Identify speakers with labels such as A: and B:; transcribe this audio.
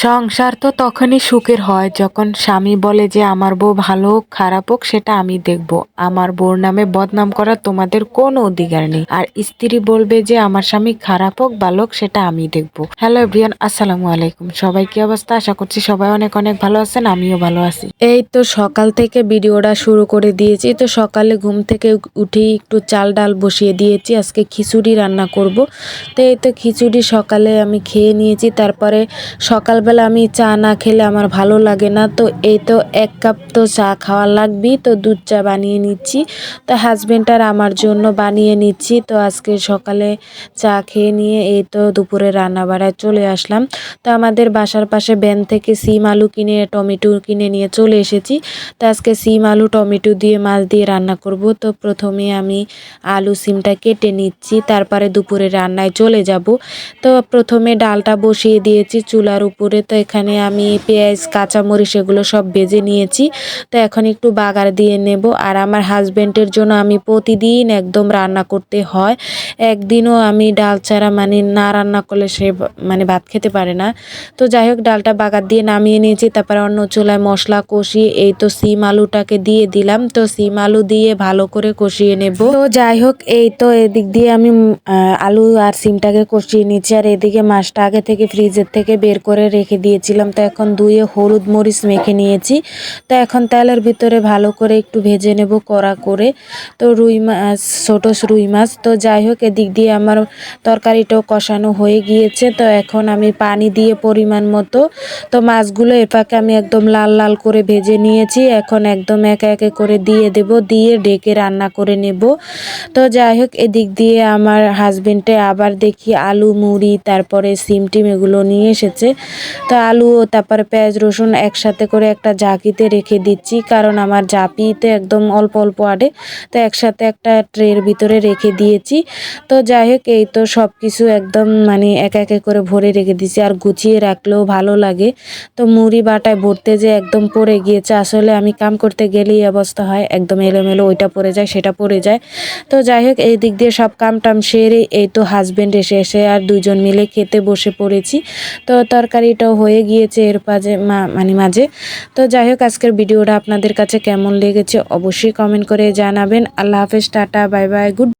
A: সংসার তো তখনই সুখের হয় যখন স্বামী বলে যে আমার বউ ভালো হোক খারাপ হোক সেটা আমি দেখব, আমার বউর নামে বদনাম করার তোমাদের কোনো অধিকার নেই। আর স্ত্রী বলবে যে আমার স্বামী খারাপ হোক ভালো হোক সেটা আমি দেখব। হ্যালো এভরিওয়ান, আসসালামু আলাইকুম। সবাই কি অবস্থা? আশা করছি সবাই অনেক অনেক ভালো আছেন, আমিও ভালো আছি। এই তো সকাল থেকে ভিডিওটা শুরু করে দিয়েছি। তো সকালে ঘুম থেকে উঠে একটু চাল ডাল বসিয়ে দিয়েছি, আজকে খিচুড়ি রান্না করব। তো এই তো খিচুড়ি সকালে আমি খেয়ে নিয়েছি। তারপরে সকালবেলা আমি চা না খেলে আমার ভালো লাগে না, তো এই তো 1 কাপ তো চা খাওয়া লাগবেই, তো দুধ চা বানিয়ে নিচ্ছি। তো হাজবেন্ড আর আমার জন্য বানিয়ে নিচ্ছি। তো আজকে সকালে চা খেয়ে নিয়ে এই তো দুপুরে রান্না বাড়ায় চলে আসলাম। তো আমাদের বাসার পাশে ভ্যান থেকে সিম আলু কিনে টমেটো কিনে নিয়ে চলে এসেছি। তো আজকে সিম আলু টমেটো দিয়ে মাছ দিয়ে রান্না করব। তো প্রথমে আমি আলু সিমটা কেটে নিচ্ছি, তারপরে দুপুরে রান্নায় চলে যাব। তো প্রথমে ডালটা বসিয়ে দিয়েছি চুলার উপরে। তো এখানে আমি পেঁয়াজ কাঁচামরিচ এগুলো সব ভেজে নিয়েছি। তো এখন একটু বাগার দিয়ে নেব। আর আমার হাজবেন্ডের জন্য আমি প্রতিদিন একদম রান্না করতে হয়, একদিনও আমি ডাল ছাড়া মানে না রান্না করলে সে মানে ভাত খেতে পারে না। তো যাই হোক ডালটা বাগার দিয়ে নামিয়ে নিয়েছি, তারপরে অন্য চুলায় মশলা কষিয়ে এই তো সিম আলুটাকে দিয়ে দিলাম। তো সিম আলু দিয়ে ভালো করে কষিয়ে নেব। তো যাই হোক এই তো এদিক দিয়ে আমি আলু আর সিমটাকে কষিয়ে নিচ্ছি, আর এদিকে মাছটা আগে থেকে ফ্রিজের থেকে বের করে রেখে দিয়েছিলাম। তো এখন ধুয়ে হলুদ মরিচ মেখে নিয়েছি। তো এখন তেলের ভিতরে ভালো করে একটু ভেজে নেব কড়া করে। তো রুই মাছ, ছোট রুই মাছ। তো যাই হোক এদিক দিয়ে আমার তরকারিটাও কষানো হয়ে গিয়েছে। তো এখন আমি পানি দিয়ে পরিমাণ মতো, তো মাছগুলো এর ফাঁকে আমি একদম লাল লাল করে ভেজে নিয়েছি। এখন একদম একে একে করে দিয়ে দেব, দিয়ে ঢেকে রান্না করে নেব। তো যাই হোক এদিক দিয়ে আমার হাজবেন্ডে আবার দেখি আলু মুড়ি তারপরে সিম টিম এগুলো নিয়ে এসেছে। তো আলু ও তারপরে পেঁয়াজ রসুন একসাথে করে একটা ঝাঁকিতে রেখে দিচ্ছি, কারণ আমার ঝাঁপিতে একদম অল্প অল্প আডে। তো একসাথে একটা ট্রের ভিতরে রেখে দিয়েছি। তো যাই হোক এই তো সব কিছু একদম মানে একে একে করে ভরে রেখে দিয়েছি, আর গুছিয়ে রাখলেও ভালো লাগে। তো মুড়ি বাটায় ভরতে যে একদম পড়ে গিয়েছে, আসলে আমি কাম করতে গেলেই অবস্থা হয় একদম এলোমেলো, ওইটা পড়ে যায় সেটা পড়ে যায়। তো যাই হোক এই দিক দিয়ে সব কাম টাম সেরে এই তো হাজবেন্ড এসে আর দুজন মিলে খেতে বসে পড়েছি। তো তরকারিটাও হয়ে গিয়েছে এর মানে মাঝে। তো যাই হোক আজকের ভিডিওটা আপনাদের কাছে কেমন লেগেছে অবশ্যই কমেন্ট করে জানাবেন। আল্লাহ হাফেজ, টাটা, বাই বাই, গুড।